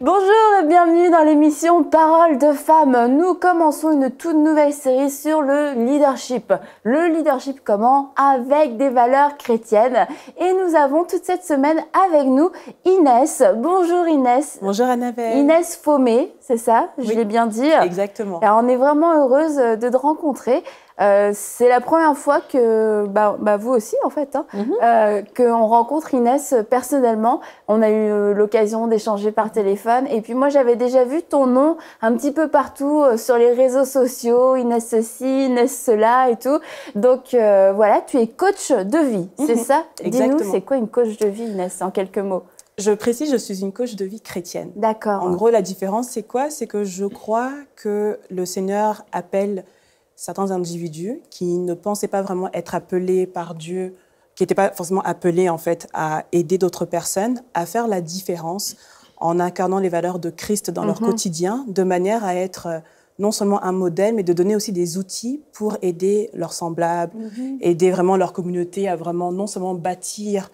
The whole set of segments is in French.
Bonjour et bienvenue dans l'émission Paroles de femmes. Nous commençons une toute nouvelle série sur le leadership. Le leadership comment? Avec des valeurs chrétiennes. Et nous avons toute cette semaine avec nous Inès. Bonjour Inès. Bonjour Annabelle. Inès Fomé, c'est ça? Je l'ai bien dit. Exactement. Alors on est vraiment heureuse de te rencontrer. C'est la première fois que, vous aussi en fait, qu'on rencontre Inès personnellement. On a eu l'occasion d'échanger par téléphone. Et puis moi, j'avais déjà vu ton nom un petit peu partout sur les réseaux sociaux, Inès ceci, Inès cela et tout. Donc voilà, tu es coach de vie, c'est ça? Exactement. Dis-nous, c'est quoi une coach de vie, Inès, en quelques mots? Je précise, je suis une coach de vie chrétienne. D'accord. En gros, la différence, c'est quoi? C'est que je crois que le Seigneur appelle certains individus qui ne pensaient pas vraiment être appelés par Dieu, qui n'étaient pas forcément appelés en fait à aider d'autres personnes, à faire la différence en incarnant les valeurs de Christ dans leur quotidien, de manière à être non seulement un modèle, mais de donner aussi des outils pour aider leurs semblables, aider vraiment leur communauté à vraiment non seulement bâtir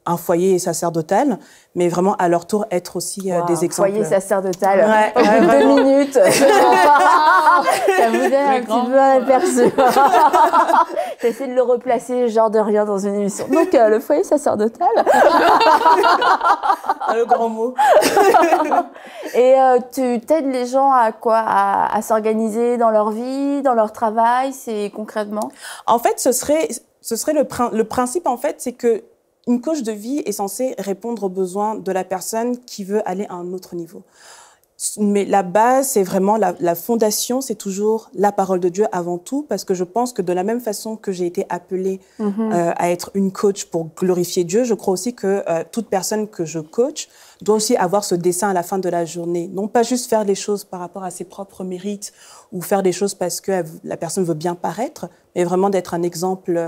un foyer sacerdotal, mais vraiment à leur tour être aussi des exemples. Foyer sacerdotal, ouais, 2 minutes. Ça vous donne un petit peu un aperçu. J'essaie de le replacer, genre de rien dans une émission. Donc, le foyer sacerdotal. Le grand mot. Et tu t'aides les gens à quoi? À s'organiser dans leur vie, dans leur travail, c'est concrètement? En fait, ce serait le principe, en fait, c'est que une coach de vie est censée répondre aux besoins de la personne qui veut aller à un autre niveau. Mais la base, c'est vraiment la fondation, c'est toujours la parole de Dieu avant tout, parce que je pense que de la même façon que j'ai été appelée à être une coach pour glorifier Dieu, je crois aussi que toute personne que je coach doit aussi avoir ce dessein à la fin de la journée. Non pas juste faire les choses par rapport à ses propres mérites ou faire des choses parce que la personne veut bien paraître, mais vraiment d'être un exemple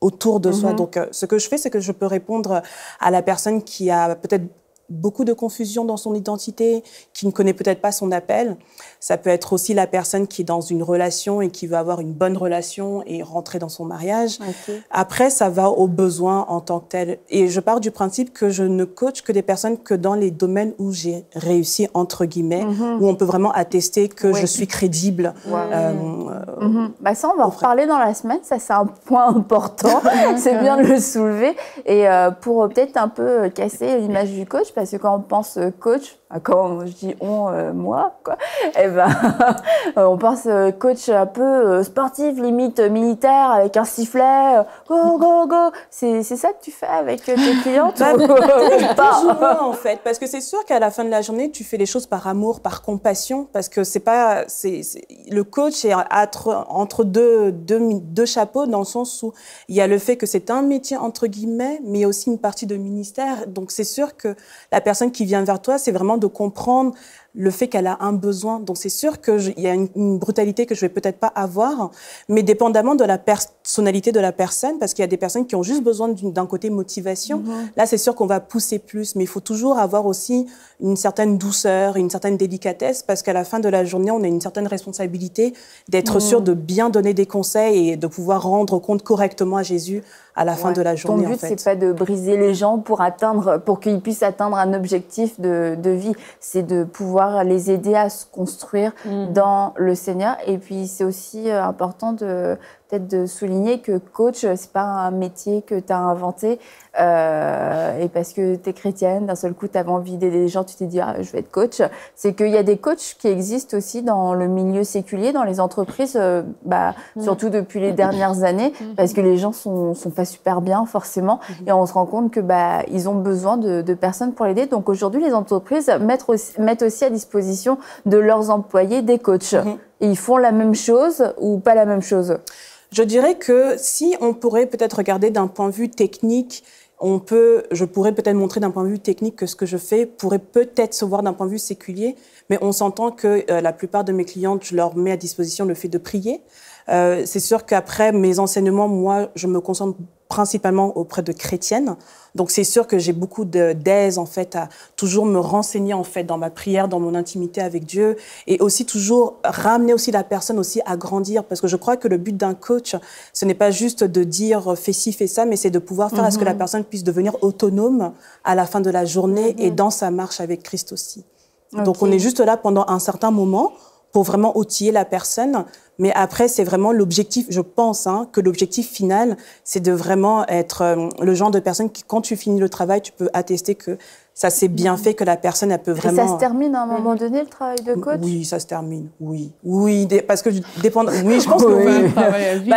autour de soi. Donc, ce que je fais, c'est que je peux répondre à la personne qui a peut-être beaucoup de confusion dans son identité, qui ne connaît peut-être pas son appel. Ça peut être aussi la personne qui est dans une relation et qui veut avoir une bonne relation et rentrer dans son mariage. Après, ça va aux besoins en tant que tel. Et je pars du principe que je ne coach que des personnes que dans les domaines où j'ai réussi, entre guillemets, où on peut vraiment attester que je suis crédible. Ça, on va en reparler dans la semaine. Ça, c'est un point important. C'est bien de le soulever. Et pour peut-être un peu casser l'image du coach, parce que quand on pense coach, quand je dis moi, quoi, on pense coach un peu sportif, limite militaire, avec un sifflet, go, go, go. C'est ça que tu fais avec tes clientes? Plus ou moins, en fait, parce que c'est sûr qu'à la fin de la journée, tu fais les choses par amour, par compassion, parce que le coach est entre deux chapeaux, dans le sens où il y a le fait que c'est un métier, entre guillemets, mais il y a aussi une partie de ministère. Donc, c'est sûr que la personne qui vient vers toi, c'est vraiment de comprendre le fait qu'elle a un besoin. Donc, c'est sûr qu'il y a une brutalité que je vais peut-être pas avoir, mais dépendamment de la personnalité de la personne, parce qu'il y a des personnes qui ont juste besoin d'un côté motivation. Là, c'est sûr qu'on va pousser plus, mais il faut toujours avoir aussi une certaine douceur, une certaine délicatesse, parce qu'à la fin de la journée, on a une certaine responsabilité d'être sûr de bien donner des conseils et de pouvoir rendre compte correctement à Jésus à la fin de la journée. Ton but, c'est pas de briser les gens pour qu'ils puissent atteindre un objectif de vie. C'est de pouvoir les aider à se construire dans le Seigneur. Et puis, c'est aussi important peut-être de souligner que coach, c'est pas un métier que tu as inventé et parce que tu es chrétienne, d'un seul coup, tu avais envie d'aider les gens, tu t'es dit je vais être coach. C'est qu'il y a des coachs qui existent aussi dans le milieu séculier, dans les entreprises, surtout depuis les dernières années, parce que les gens sont pas super bien forcément, et on se rend compte que ils ont besoin de personnes pour l'aider. Donc aujourd'hui, les entreprises mettent aussi à disposition de leurs employés des coachs. Et ils font la même chose ou pas la même chose? Je dirais que si on pourrait peut-être regarder d'un point de vue technique, je pourrais peut-être montrer d'un point de vue technique que ce que je fais pourrait peut-être se voir d'un point de vue séculier, mais on s'entend que la plupart de mes clientes, je leur mets à disposition le fait de prier. C'est sûr qu'après mes enseignements, moi, je me concentre principalement auprès de chrétiennes. Donc, c'est sûr que j'ai beaucoup d'aise, en fait, à toujours me renseigner, en fait, dans ma prière, dans mon intimité avec Dieu, et aussi toujours ramener aussi la personne aussi à grandir, parce que je crois que le but d'un coach, ce n'est pas juste de dire fais ci, fais ça, mais c'est de pouvoir faire à ce que la personne puisse devenir autonome à la fin de la journée et dans sa marche avec Christ aussi. Donc, on est juste là pendant un certain moment pour vraiment outiller la personne. Mais après, c'est vraiment l'objectif, je pense, que l'objectif final, c'est de vraiment être le genre de personne qui, quand tu finis le travail, tu peux attester que ça s'est bien fait, que la personne, elle peut vraiment... Et ça se termine à un moment donné, le travail de coach? Oui, ça se termine, oui. Oui, parce que dépend... Oui, je pense que oui.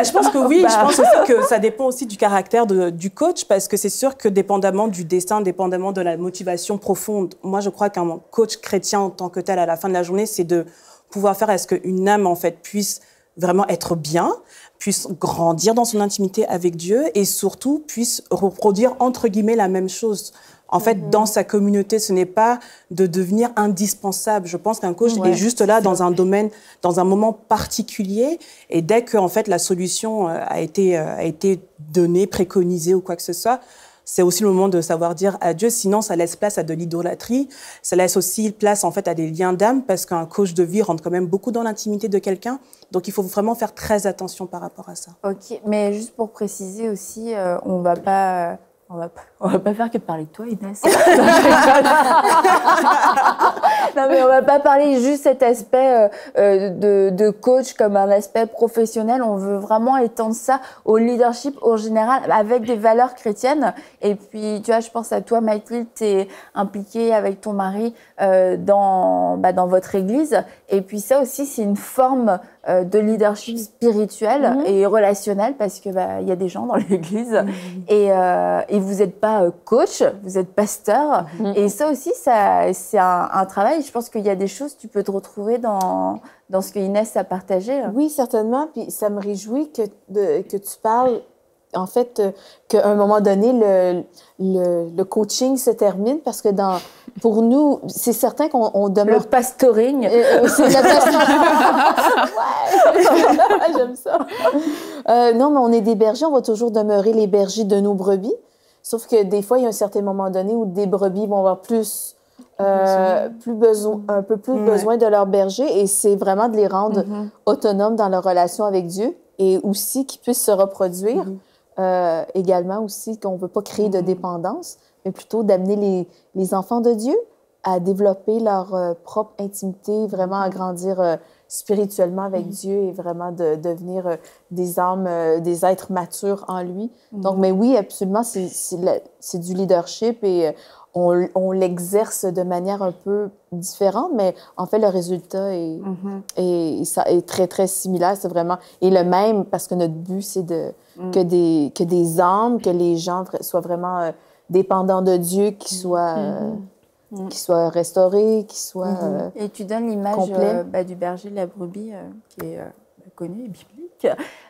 Je pense que oui, je pense aussi que ça dépend aussi du caractère du coach, parce que c'est sûr que dépendamment du destin, dépendamment de la motivation profonde, moi, je crois qu'un coach chrétien en tant que tel, à la fin de la journée, c'est de pouvoir faire à ce qu'une âme, en fait, puisse vraiment être bien, puisse grandir dans son intimité avec Dieu et surtout puisse reproduire, entre guillemets, la même chose. En fait, dans sa communauté, ce n'est pas de devenir indispensable. Je pense qu'un coach est juste là dans un domaine, dans un moment particulier. Et dès que, en fait, la solution a été donnée, préconisée ou quoi que ce soit, c'est aussi le moment de savoir dire adieu. Sinon, ça laisse place à de l'idolâtrie. Ça laisse aussi place, en fait, à des liens d'âme parce qu'un coach de vie rentre quand même beaucoup dans l'intimité de quelqu'un. Donc, il faut vraiment faire très attention par rapport à ça. Ok, mais juste pour préciser aussi, on va pas faire que de parler de toi, Inès. Non, mais on va pas parler juste cet aspect de coach comme un aspect professionnel. On veut vraiment étendre ça au leadership au général avec des valeurs chrétiennes. Et puis, tu vois, je pense à toi, Mathilde, tu es impliquée avec ton mari dans votre église. Et puis ça aussi, c'est une forme de leadership spirituel et relationnel parce que il y a des gens dans l'église et vous n'êtes pas coach, vous êtes pasteur et ça aussi c'est un travail. Je pense qu'il y a des choses tu peux te retrouver dans ce que Inès a partagé. Oui, certainement. Puis ça me réjouit que tu parles en fait qu'à un moment donné le coaching se termine parce que pour nous, c'est certain qu'on demeure... Le pastoring. C'est le pastoring. Ouais, j'aime ça. Non, mais on est des bergers, on va toujours demeurer les bergers de nos brebis. Sauf que des fois, il y a un certain moment donné où des brebis vont avoir un peu plus besoin de leur berger. Et c'est vraiment de les rendre autonomes dans leur relation avec Dieu et aussi qu'ils puissent se reproduire. Également aussi qu'on ne veut pas créer de dépendance, mais plutôt d'amener les enfants de Dieu à développer leur propre intimité, vraiment à grandir spirituellement avec Dieu et vraiment de devenir des âmes, des êtres matures en lui. Donc, mais oui, absolument, c'est du leadership et on l'exerce de manière un peu différente, mais en fait, le résultat est très, très similaire. C'est vraiment... Et le même, parce que notre but, c'est que des âmes, que les gens soient vraiment dépendants de Dieu, qu'ils soient restaurés, qu'ils soient Et tu donnes l'image du berger de la brebis, qui est connue et biblique.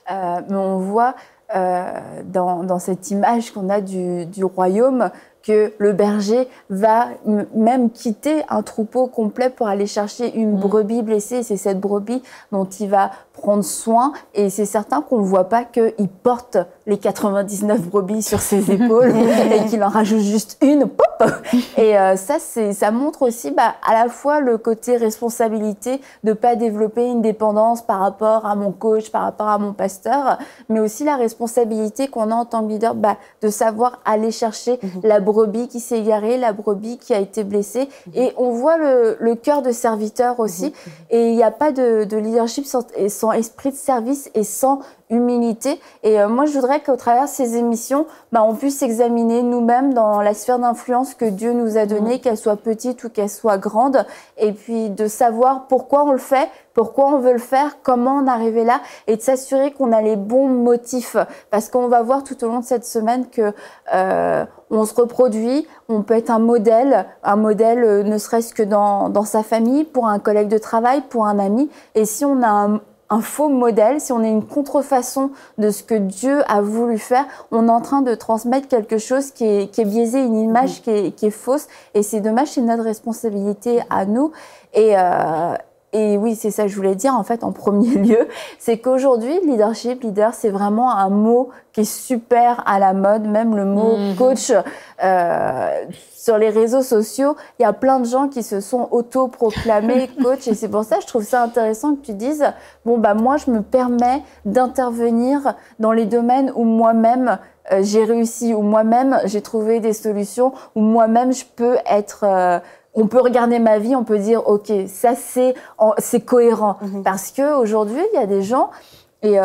Mais on voit dans cette image qu'on a du royaume que le berger va même quitter un troupeau complet pour aller chercher une brebis blessée. C'est cette brebis dont il va prendre soin. Et c'est certain qu'on ne voit pas qu'il porte les 99 brebis sur ses épaules et qu'il en rajoute juste une. Pop. Et ça montre aussi à la fois le côté responsabilité de ne pas développer une dépendance par rapport à mon coach, par rapport à mon pasteur, mais aussi la responsabilité qu'on a en tant que leader de savoir aller chercher la brebis qui s'est égarée, la brebis qui a été blessée. Et on voit le cœur de serviteur aussi. Et il n'y a pas de leadership sans esprit de service et sans humilité. Et moi, je voudrais qu'au travers de ces émissions, on puisse examiner nous-mêmes dans la sphère d'influence que Dieu nous a donnée, qu'elle soit petite ou qu'elle soit grande, et puis de savoir pourquoi on le fait, pourquoi on veut le faire, comment on est arrivé là, et de s'assurer qu'on a les bons motifs. Parce qu'on va voir tout au long de cette semaine que on se reproduit, on peut être un modèle ne serait-ce que dans sa famille, pour un collègue de travail, pour un ami. Et si on a un faux modèle, si on est une contrefaçon de ce que Dieu a voulu faire, on est en train de transmettre quelque chose qui est biaisé, une image qui est fausse. Et c'est dommage, c'est notre responsabilité à nous. Et et oui, c'est ça que je voulais dire en fait en premier lieu, c'est qu'aujourd'hui, leadership, leader, c'est vraiment un mot qui est super à la mode, même le mot coach. Sur les réseaux sociaux, il y a plein de gens qui se sont auto-proclamés coach, et c'est pour ça que je trouve ça intéressant que tu dises, bon bah moi je me permets d'intervenir dans les domaines où moi-même j'ai réussi, où moi-même j'ai trouvé des solutions, où moi-même je peux être... on peut regarder ma vie, on peut dire ok, ça c'est cohérent, parce que aujourd'hui il y a des gens et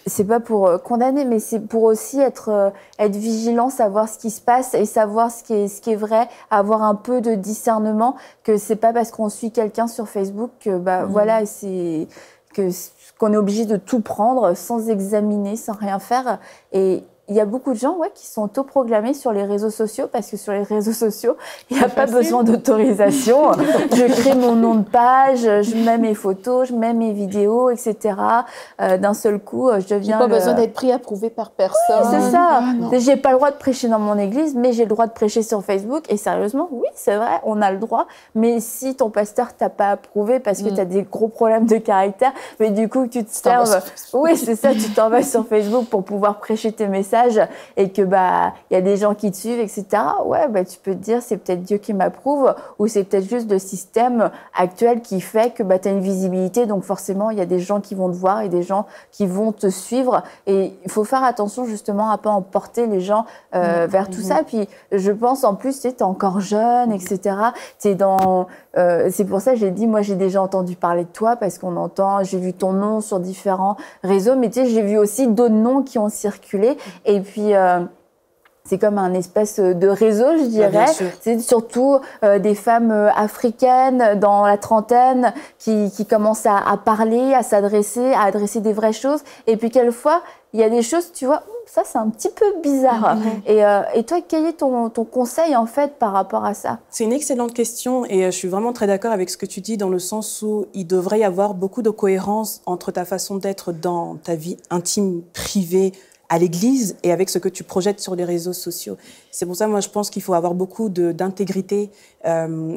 c'est pas pour condamner, mais c'est pour aussi être vigilant, savoir ce qui se passe et savoir ce qui est vrai, avoir un peu de discernement, que c'est pas parce qu'on suit quelqu'un sur Facebook que voilà, c'est qu'on est obligé de tout prendre sans examiner, sans rien faire. Et il y a beaucoup de gens qui sont autoproclamés sur les réseaux sociaux, parce que sur les réseaux sociaux, il n'y a pas besoin d'autorisation. Je crée mon nom de page, je mets mes photos, je mets mes vidéos, etc. D'un seul coup, je deviens... Pas besoin d'être pris, approuvé par personne. Oui, c'est ça. J'ai pas le droit de prêcher dans mon église, mais j'ai le droit de prêcher sur Facebook. Et sérieusement, oui, c'est vrai, on a le droit. Mais si ton pasteur t'a pas approuvé parce que tu as des gros problèmes de caractère, mais du coup, tu te serves... Oui, c'est ça, tu t'en vas sur Facebook pour pouvoir prêcher tes messages, et que il y a des gens qui te suivent, etc. Tu peux te dire c'est peut-être Dieu qui m'approuve, ou c'est peut-être juste le système actuel qui fait que tu as une visibilité, donc forcément il y a des gens qui vont te voir et des gens qui vont te suivre, et il faut faire attention justement à pas emporter les gens vers tout ça. Puis je pense en plus tu es encore jeune, etc. T'es dans c'est pour ça que j'ai dit, moi j'ai déjà entendu parler de toi, parce qu'on entend, j'ai vu ton nom sur différents réseaux, mais tu sais, j'ai vu aussi d'autres noms qui ont circulé. Et puis, c'est comme un espèce de réseau, je dirais. C'est surtout des femmes africaines dans la trentaine qui commencent à parler, à s'adresser, à adresser des vraies choses. Et puis, quelquefois, il y a des choses, tu vois, ça, c'est un petit peu bizarre. Et toi, quel est ton conseil, en fait, par rapport à ça? C'est une excellente question, et je suis vraiment très d'accord avec ce que tu dis, dans le sens où il devrait y avoir beaucoup de cohérence entre ta façon d'être dans ta vie intime, privée, à l'église, et avec ce que tu projettes sur les réseaux sociaux. C'est pour ça, moi, je pense qu'il faut avoir beaucoup d'intégrité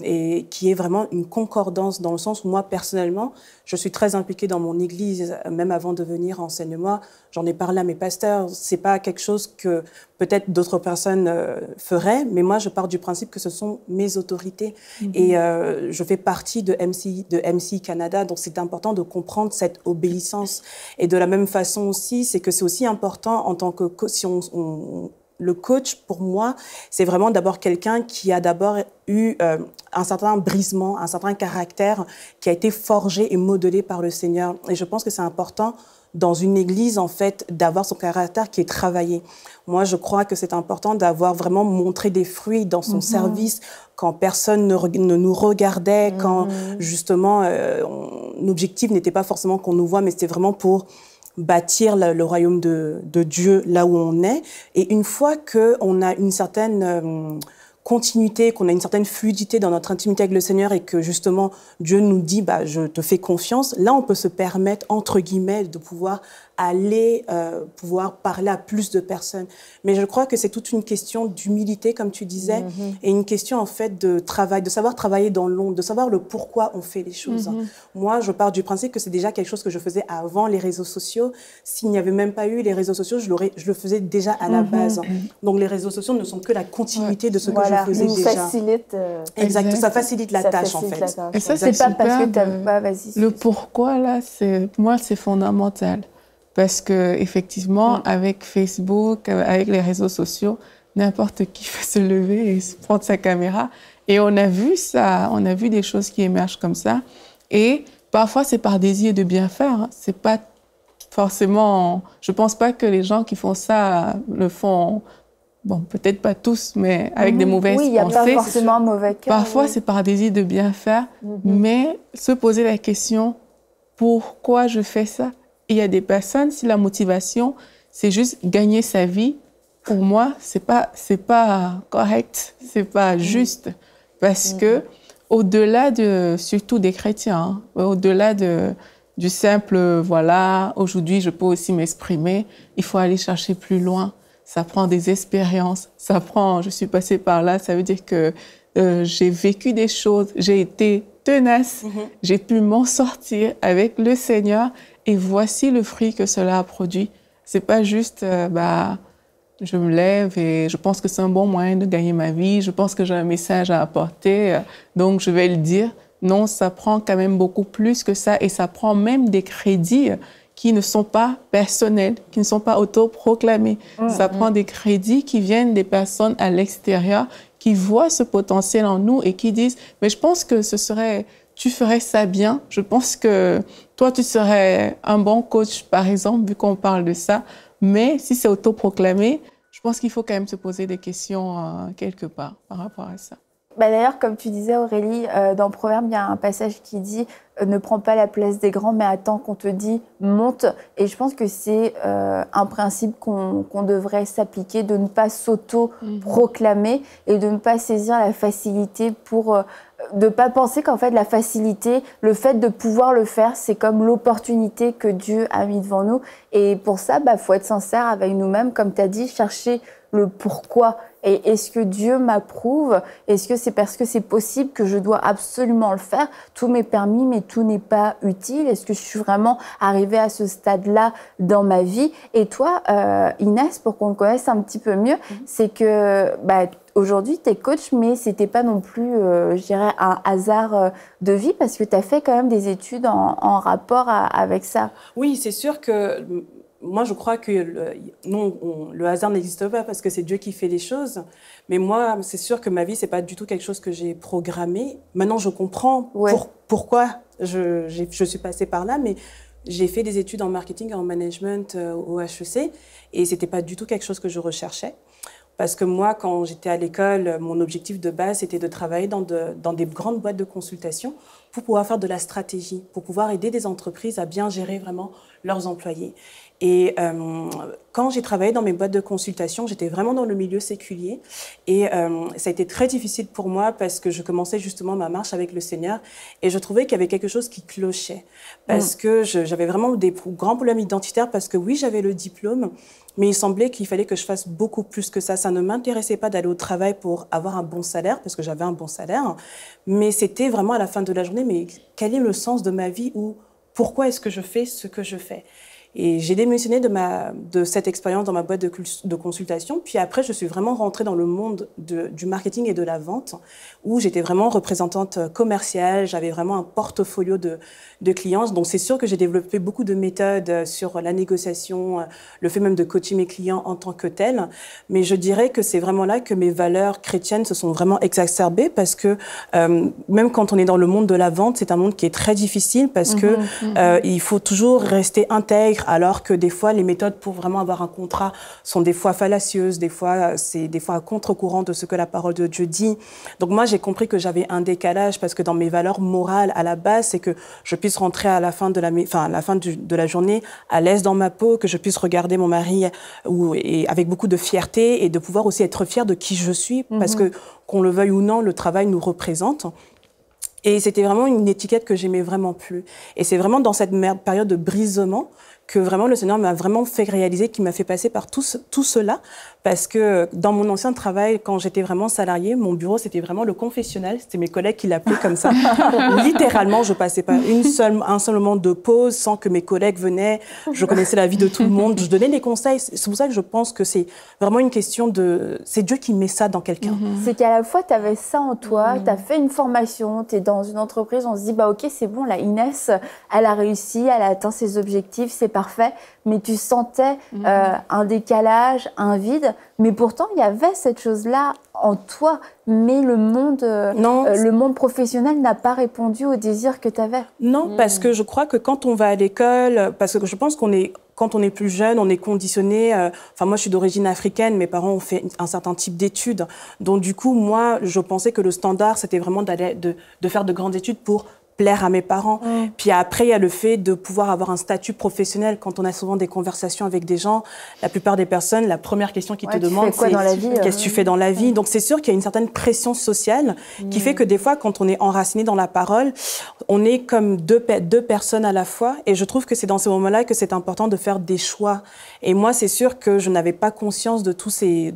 et qui est vraiment une concordance, dans le sens où moi, personnellement, je suis très impliquée dans mon église, même avant de venir enseigner-moi. J'en ai parlé à mes pasteurs. C'est pas quelque chose que peut-être d'autres personnes feraient, mais moi, je pars du principe que ce sont mes autorités. Et je fais partie de MC Canada, donc c'est important de comprendre cette obéissance. Et de la même façon aussi, c'est que c'est aussi important en tant que si le coach, pour moi, c'est vraiment d'abord quelqu'un qui a d'abord eu un certain brisement, un certain caractère qui a été forgé et modelé par le Seigneur. Et je pense que c'est important dans une église, en fait, d'avoir son caractère qui est travaillé. Moi, je crois que c'est important d'avoir vraiment montré des fruits dans son service, quand personne ne nous regardait, quand justement, l'objectif n'était pas forcément qu'on nous voit, mais c'était vraiment pour bâtir le royaume de Dieu là où on est. Et une fois qu'on a une certaine continuité, qu'on a une certaine fluidité dans notre intimité avec le Seigneur, et que justement Dieu nous dit je te fais confiance, là on peut se permettre, entre guillemets, de pouvoir aller, pouvoir parler à plus de personnes. Mais je crois que c'est toute une question d'humilité, comme tu disais, et une question en fait de travail, de savoir travailler dans l'ombre, de savoir le pourquoi on fait les choses. Moi, je pars du principe que c'est déjà quelque chose que je faisais avant les réseaux sociaux. S'il n'y avait même pas eu les réseaux sociaux, je le faisais déjà à la base. Donc les réseaux sociaux ne sont que la continuité de ce que je faisais déjà. Facilite, exact, ça facilite la tâche en fait. Et ça, c'est pas parce que t'as pas, vas-y. Le pourquoi là, pour moi, c'est fondamental. Parce que effectivement, avec Facebook, avec les réseaux sociaux, n'importe qui peut se lever et prendre sa caméra. Et on a vu ça, on a vu des choses qui émergent comme ça. Et parfois, c'est par désir de bien faire. C'est pas forcément... Je pense pas que les gens qui font ça le font... Bon, peut-être pas tous, mais avec des mauvaises pensées. Oui, il n'y a pas forcément un mauvais cœur. Parfois, c'est par désir de bien faire, mais se poser la question, pourquoi je fais ça? Il y a des personnes, si la motivation, c'est juste gagner sa vie, pour moi, c'est pas correct, c'est pas juste. Parce que, au-delà surtout des chrétiens, au-delà du simple, voilà, aujourd'hui, je peux aussi m'exprimer, il faut aller chercher plus loin. Ça prend des expériences, je suis passée par là, ça veut dire que j'ai vécu des choses, j'ai été tenace. J'ai pu m'en sortir avec le Seigneur et voici le fruit que cela a produit. C'est pas juste, je me lève et je pense que c'est un bon moyen de gagner ma vie. Je pense que j'ai un message à apporter, donc je vais le dire. Non, ça prend quand même beaucoup plus que ça et ça prend même des crédits qui ne sont pas personnels, qui ne sont pas autoproclamés. Ça prend des crédits qui viennent des personnes à l'extérieur qui voient ce potentiel en nous et qui disent « mais je pense que tu ferais ça bien. Je pense que toi, tu serais un bon coach, par exemple, vu qu'on parle de ça. Mais si c'est autoproclamé, je pense qu'il faut quand même se poser des questions quelque part par rapport à ça. » D'ailleurs, comme tu disais, Aurélie, dans Proverbe, il y a un passage qui dit « Ne prends pas la place des grands, mais attends qu'on te dise « monte ». Et je pense que c'est un principe qu'on devrait s'appliquer, de ne pas s'auto-proclamer et de ne pas saisir la facilité pour... de ne pas penser qu'en fait, la facilité, le fait de pouvoir le faire, c'est comme l'opportunité que Dieu a mis devant nous. Et pour ça, faut être sincère avec nous-mêmes, comme tu as dit, chercher le pourquoi. Et est-ce que Dieu m'approuve? Est-ce que c'est parce que c'est possible que je dois absolument le faire? Tout m'est permis, mais tout n'est pas utile. Est-ce que je suis vraiment arrivée à ce stade-là dans ma vie? Et toi, Inès, pour qu'on te connaisse un petit peu mieux, c'est que aujourd'hui, tu es coach, mais ce n'était pas non plus, je dirais, un hasard de vie parce que tu as fait quand même des études en rapport avec ça. Oui, c'est sûr que... Moi, je crois que le hasard n'existe pas parce que c'est Dieu qui fait les choses. Mais moi, c'est sûr que ma vie, c'est pas du tout quelque chose que j'ai programmé. Maintenant, je comprends pourquoi je suis passée par là, mais j'ai fait des études en marketing et en management au HEC et c'était pas du tout quelque chose que je recherchais. Parce que moi, quand j'étais à l'école, mon objectif de base, c'était de travailler dans des grandes boîtes de consultation pour pouvoir faire de la stratégie, pour pouvoir aider des entreprises à bien gérer vraiment leurs employés. Et quand j'ai travaillé dans mes boîtes de consultation, j'étais vraiment dans le milieu séculier. Et ça a été très difficile pour moi parce que je commençais justement ma marche avec le Seigneur. Et je trouvais qu'il y avait quelque chose qui clochait. Parce que j'avais vraiment des grands problèmes identitaires parce que oui, j'avais le diplôme, mais il semblait qu'il fallait que je fasse beaucoup plus que ça. Ça ne m'intéressait pas d'aller au travail pour avoir un bon salaire, parce que j'avais un bon salaire. Mais c'était vraiment à la fin de la journée, mais quel est le sens de ma vie ou pourquoi est-ce que je fais ce que je fais ? Et j'ai démissionné de cette expérience dans ma boîte de consultation. Puis après, je suis vraiment rentrée dans le monde du marketing et de la vente, où j'étais vraiment représentante commerciale. J'avais vraiment un portfolio de clients. Donc, c'est sûr que j'ai développé beaucoup de méthodes sur la négociation, le fait même de coacher mes clients en tant que tel. Mais je dirais que c'est vraiment là que mes valeurs chrétiennes se sont vraiment exacerbées parce que même quand on est dans le monde de la vente, c'est un monde qui est très difficile parce que il faut toujours rester intègre. Alors que des fois, les méthodes pour vraiment avoir un contrat sont des fois fallacieuses, c'est des fois à contre-courant de ce que la parole de Dieu dit. Donc moi, j'ai compris que j'avais un décalage parce que dans mes valeurs morales à la base, c'est que je puisse rentrer à la fin de la journée à l'aise dans ma peau, que je puisse regarder mon mari et avec beaucoup de fierté et de pouvoir aussi être fière de qui je suis parce que qu'on le veuille ou non, le travail nous représente. Et c'était vraiment une étiquette que j'aimais vraiment plus. Et c'est vraiment dans cette période de brisement que vraiment le Seigneur m'a vraiment fait réaliser, qu'il m'a fait passer par tout cela, parce que dans mon ancien travail, quand j'étais vraiment salariée, mon bureau, c'était vraiment le confessionnal, c'était mes collègues qui l'appelaient comme ça. Littéralement, je passais pas un seul moment de pause sans que mes collègues venaient, je connaissais la vie de tout le monde, je donnais des conseils. C'est pour ça que je pense que c'est vraiment une question c'est Dieu qui met ça dans quelqu'un. C'est qu'à la fois, tu avais ça en toi, tu as fait une formation, tu es dans une entreprise, on se dit, ok, c'est bon, la Inès, elle a réussi, elle a atteint ses objectifs, c'est parfait, mais tu sentais un décalage, un vide, mais pourtant il y avait cette chose-là en toi, mais le monde professionnel n'a pas répondu au désir que tu avais. Non, parce que je crois que quand on va à l'école, parce que je pense quand on est plus jeune, on est conditionné. Moi, je suis d'origine africaine. Mes parents ont fait un certain type d'études. Donc, du coup, moi, je pensais que le standard, c'était vraiment de faire de grandes études pour plaire à mes parents. Puis après, il y a le fait de pouvoir avoir un statut professionnel. Quand on a souvent des conversations avec des gens, la plupart des personnes, la première question qu'ils te demandent, c'est qu'est-ce que tu fais dans la vie? Donc c'est sûr qu'il y a une certaine pression sociale qui fait que des fois, quand on est enraciné dans la parole, on est comme deux personnes à la fois. Et je trouve que c'est dans ces moments-là que c'est important de faire des choix. Et moi, c'est sûr que je n'avais pas conscience de tous ces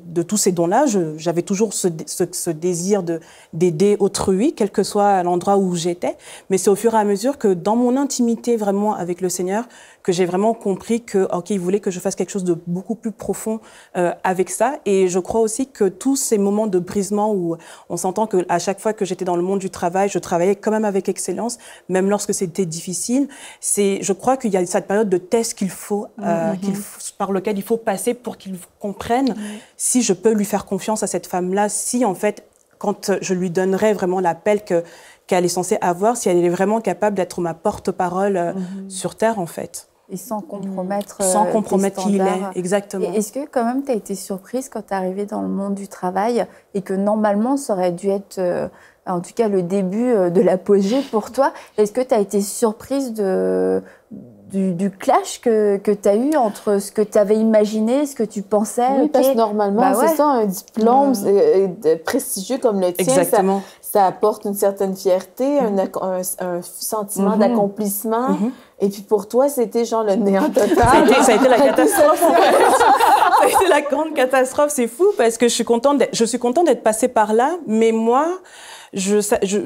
dons-là. J'avais toujours ce désir d'aider autrui, quel que soit l'endroit où j'étais. Mais c'est au fur et à mesure que dans mon intimité vraiment avec le Seigneur, que j'ai vraiment compris que, OK, il voulait que je fasse quelque chose de beaucoup plus profond avec ça. Et je crois aussi que tous ces moments de brisement où on s'entend qu'à chaque fois que j'étais dans le monde du travail, je travaillais quand même avec excellence, même lorsque c'était difficile. Je crois qu'il y a cette période de test par lequel il faut passer pour qu'il comprenne si je peux lui faire confiance à cette femme-là, si en fait, quand je lui donnerai vraiment l'appel qu'elle est censée avoir, si elle est vraiment capable d'être ma porte-parole sur Terre, en fait. Et sans compromettre sans compromettre qui il est, exactement. Est-ce que quand même tu as été surprise quand tu es arrivée dans le monde du travail et que normalement ça aurait dû être, en tout cas le début de l'apogée pour toi, est-ce que tu as été surprise du clash que tu as eu entre ce que tu avais imaginé, ce que tu pensais? Oui, parce que normalement, c'est ça, un diplôme prestigieux comme le tien, exactement. Ça apporte une certaine fierté, un sentiment d'accomplissement. Et puis pour toi, c'était genre le néant total. Ça a été la catastrophe. Ça a été la grande catastrophe. C'est fou parce que je suis contente d'être passée par là, mais moi,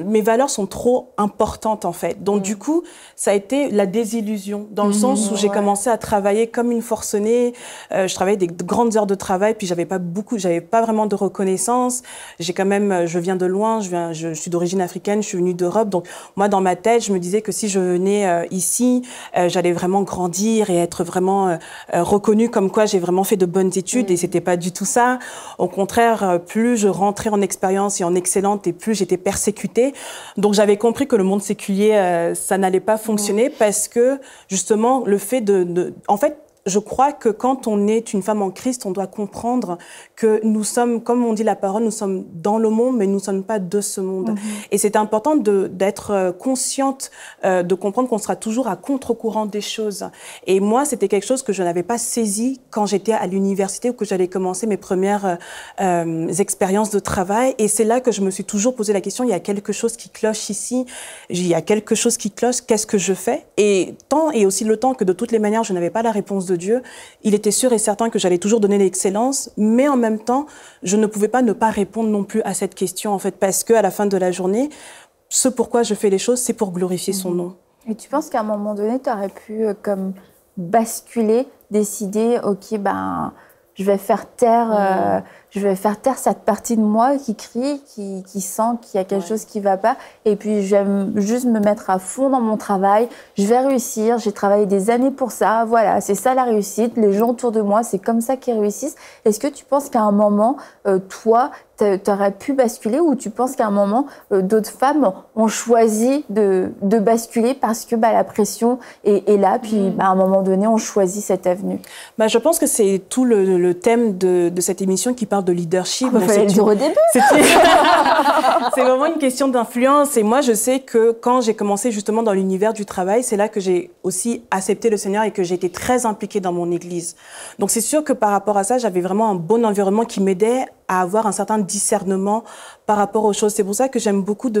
mes valeurs sont trop importantes en fait. Donc du coup, ça a été la désillusion dans le sens où j'ai commencé à travailler comme une forcenée. Je travaillais des grandes heures de travail, puis j'avais pas vraiment de reconnaissance. Je viens de loin, je suis d'origine africaine, je suis venue d'Europe. Donc moi, dans ma tête, je me disais que si je venais ici, j'allais vraiment grandir et être vraiment reconnue comme quoi j'ai vraiment fait de bonnes études. Et c'était pas du tout ça. Au contraire, plus je rentrais en expérience et en excellente, et plus j'étais persécutée. Donc j'avais compris que le monde séculier, ça n'allait pas fonctionner parce que justement le fait en fait, je crois que quand on est une femme en Christ, on doit comprendre que nous sommes, comme on dit la parole, nous sommes dans le monde, mais nous ne sommes pas de ce monde. Et c'est important d'être consciente, de comprendre qu'on sera toujours à contre-courant des choses. Et moi, c'était quelque chose que je n'avais pas saisi quand j'étais à l'université ou que j'allais commencer mes premières expériences de travail. Et c'est là que je me suis toujours posé la question, il y a quelque chose qui cloche ici, il y a quelque chose qui cloche, qu'est-ce que je fais? Et aussi le temps que de toutes les manières, je n'avais pas la réponse de Dieu, il était sûr et certain que j'allais toujours donner l'excellence, mais en même temps, je ne pouvais pas ne pas répondre non plus à cette question, en fait, parce qu'à la fin de la journée, ce pourquoi je fais les choses, c'est pour glorifier son nom. Et tu penses qu'à un moment donné, tu aurais pu comme basculer, décider, OK, je vais faire taire... je vais faire taire cette partie de moi qui crie, qui sent qu'il y a quelque chose qui ne va pas. Et puis, j'aime juste me mettre à fond dans mon travail. Je vais réussir. J'ai travaillé des années pour ça. Voilà, c'est ça la réussite. Les gens autour de moi, c'est comme ça qu'ils réussissent. Est-ce que tu penses qu'à un moment, toi, tu aurais pu basculer ou tu penses qu'à un moment, d'autres femmes ont choisi de basculer parce que la pression est là. Puis, à un moment donné, on choisit cette avenue? Je pense que c'est tout le thème de cette émission qui parle de leadership. Il fallait le dire au début. C'est vraiment une question d'influence. Et moi, je sais que quand j'ai commencé justement dans l'univers du travail, c'est là que j'ai aussi accepté le Seigneur et que j'ai été très impliquée dans mon église. Donc, c'est sûr que par rapport à ça, j'avais vraiment un bon environnement qui m'aidait à avoir un certain discernement par rapport aux choses. C'est pour ça que j'aime beaucoup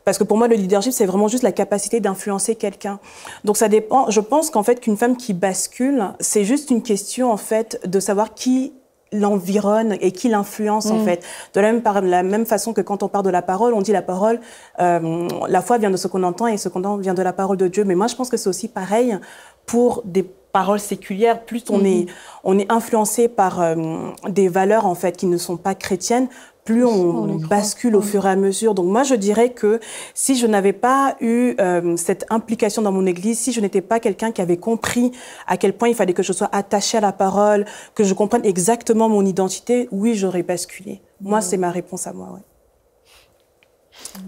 parce que pour moi, le leadership, c'est vraiment juste la capacité d'influencer quelqu'un. Donc, ça dépend. Je pense qu'en fait, qu'une femme qui bascule, c'est juste une question, en fait, de savoir qui l'environne et qui l'influence en fait. De la même façon que quand on parle de la parole, on dit la parole, la foi vient de ce qu'on entend et ce qu'on entend vient de la parole de Dieu. Mais moi, je pense que c'est aussi pareil pour des paroles séculières. Plus on est influencé par des valeurs en fait qui ne sont pas chrétiennes, plus on bascule au fur et à mesure. Donc moi, je dirais que si je n'avais pas eu cette implication dans mon église, si je n'étais pas quelqu'un qui avait compris à quel point il fallait que je sois attachée à la parole, que je comprenne exactement mon identité, oui, j'aurais basculé. Moi, c'est ma réponse à moi, ouais.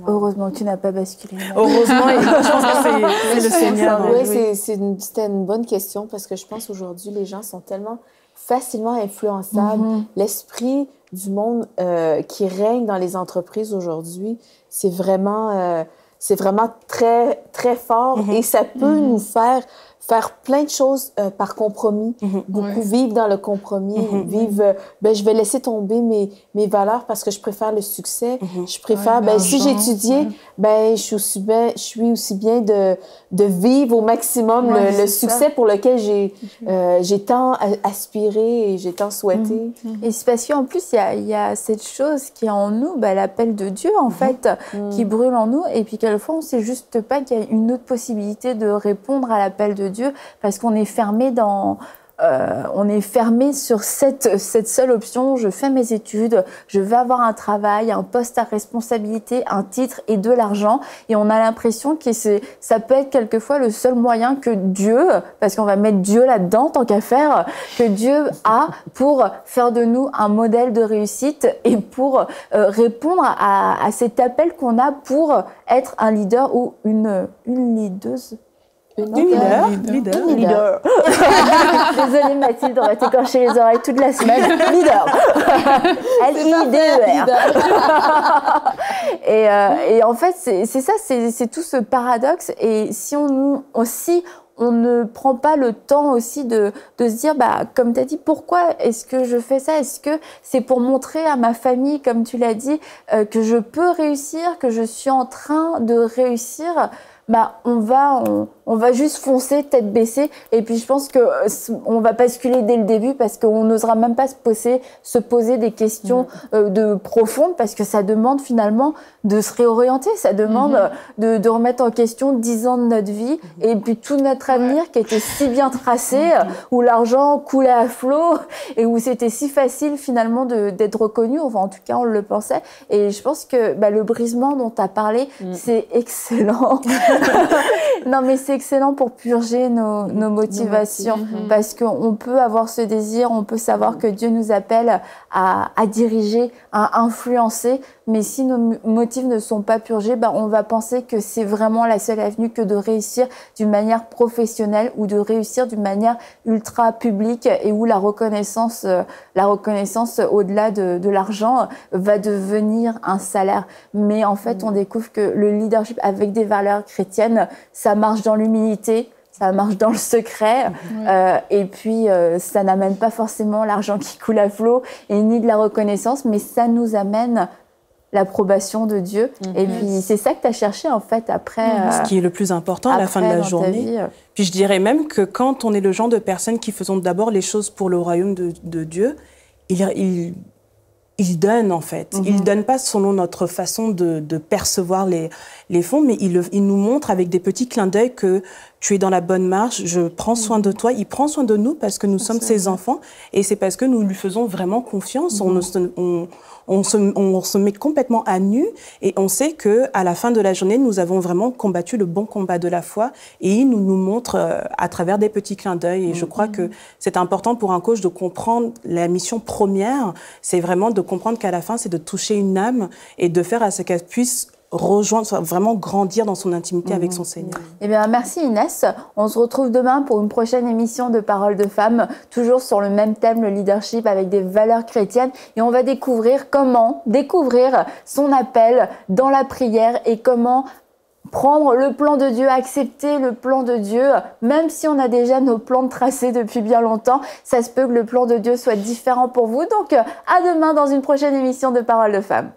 Heureusement que tu n'as pas basculé. Heureusement, et je pense que c'est le Seigneur. Oui, c'était une bonne question parce que je pense aujourd'hui, les gens sont tellement facilement influençables. L'esprit du monde qui règne dans les entreprises aujourd'hui, c'est vraiment c'est vraiment très, très fort et ça peut nous faire plein de choses par compromis, beaucoup vivre dans le compromis, vivre, ben, je vais laisser tomber mes valeurs parce que je préfère le succès, je préfère, ben, si j'étudiais, ben, je suis aussi bien de vivre au maximum le succès pour lequel j'ai tant aspiré et j'ai tant souhaité. Et c'est parce qu'en plus, il y a cette chose qui est en nous, ben, l'appel de Dieu, en fait, qui brûle en nous, et puis quelquefois, on ne sait juste pas qu'il y a une autre possibilité de répondre à l'appel de Dieu, parce qu'on est fermé on est fermé sur cette seule option. Je fais mes études, je vais avoir un travail, un poste à responsabilité, un titre et de l'argent. Et on a l'impression que ça peut être quelquefois le seul moyen que Dieu, parce qu'on va mettre Dieu là-dedans tant qu'à faire, que Dieu a pour faire de nous un modèle de réussite et pour répondre à cet appel qu'on a pour être un leader ou une leaduse. Leader. Désolée Mathilde, on va t'écorcher les oreilles toute la semaine. Leader. L-I-D-E-R. Et en fait, c'est ça, c'est tout ce paradoxe. Et si on ne prend pas le temps aussi de se dire, bah, comme tu as dit, pourquoi est-ce que je fais ça? Est-ce que c'est pour montrer à ma famille, comme tu l'as dit, que je peux réussir, que je suis en train de réussir? Bah, on va juste foncer tête baissée, et puis je pense que on va basculer dès le début parce qu'on n'osera même pas se poser des questions de profondes, parce que ça demande finalement de se réorienter, ça demande de remettre en question 10 ans de notre vie et puis tout notre avenir qui était si bien tracé, où l'argent coulait à flot et où c'était si facile finalement d'être reconnu, enfin en tout cas on le pensait. Et je pense que le brisement dont tu as parlé, c'est excellent. Non, mais c'est excellent pour purger nos motivations, parce qu'on peut avoir ce désir, on peut savoir que Dieu nous appelle à diriger, à influencer, mais si nos motifs ne sont pas purgés, on va penser que c'est vraiment la seule avenue que de réussir d'une manière professionnelle ou de réussir d'une manière ultra publique, et où la reconnaissance au-delà de l'argent va devenir un salaire. Mais en fait, on découvre que le leadership avec des valeurs chrétiennes, ça marche dans l'humilité, ça marche dans le secret, et puis ça n'amène pas forcément l'argent qui coule à flot et ni de la reconnaissance, mais ça nous amène l'approbation de Dieu. Et puis c'est ça que tu as cherché en fait après. Ce qui est le plus important à la fin de la journée. Puis je dirais même que quand on est le genre de personnes qui faisons d'abord les choses pour le royaume de Dieu, il donne en fait. Il donne pas selon notre façon de percevoir les fonds, mais il nous montre avec des petits clins d'œil que tu es dans la bonne marche, je prends soin de toi, il prend soin de nous parce que nous sommes ses enfants, et c'est parce que nous lui faisons vraiment confiance. On se met complètement à nu, et on sait que à la fin de la journée, nous avons vraiment combattu le bon combat de la foi, et il nous montre à travers des petits clins d'œil. Et je crois que c'est important pour un coach de comprendre la mission première, c'est vraiment de comprendre qu'à la fin, c'est de toucher une âme et de faire à ce qu'elle puisse rejoindre, vraiment grandir dans son intimité avec son Seigneur. Eh bien, merci Inès. On se retrouve demain pour une prochaine émission de Paroles de Femmes, toujours sur le même thème, le leadership avec des valeurs chrétiennes. Et on va découvrir comment découvrir son appel dans la prière et comment prendre le plan de Dieu, accepter le plan de Dieu, même si on a déjà nos plans tracés depuis bien longtemps. Ça se peut que le plan de Dieu soit différent pour vous. Donc, à demain dans une prochaine émission de Paroles de Femmes.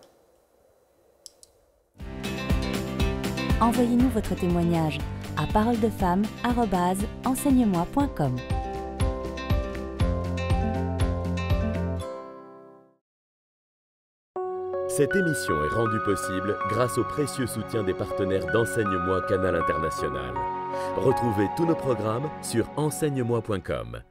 Envoyez-nous votre témoignage à paroledefemmes@enseigne-moi.com. Cette émission est rendue possible grâce au précieux soutien des partenaires d'Enseigne-moi Canal International. Retrouvez tous nos programmes sur enseigne-moi.com.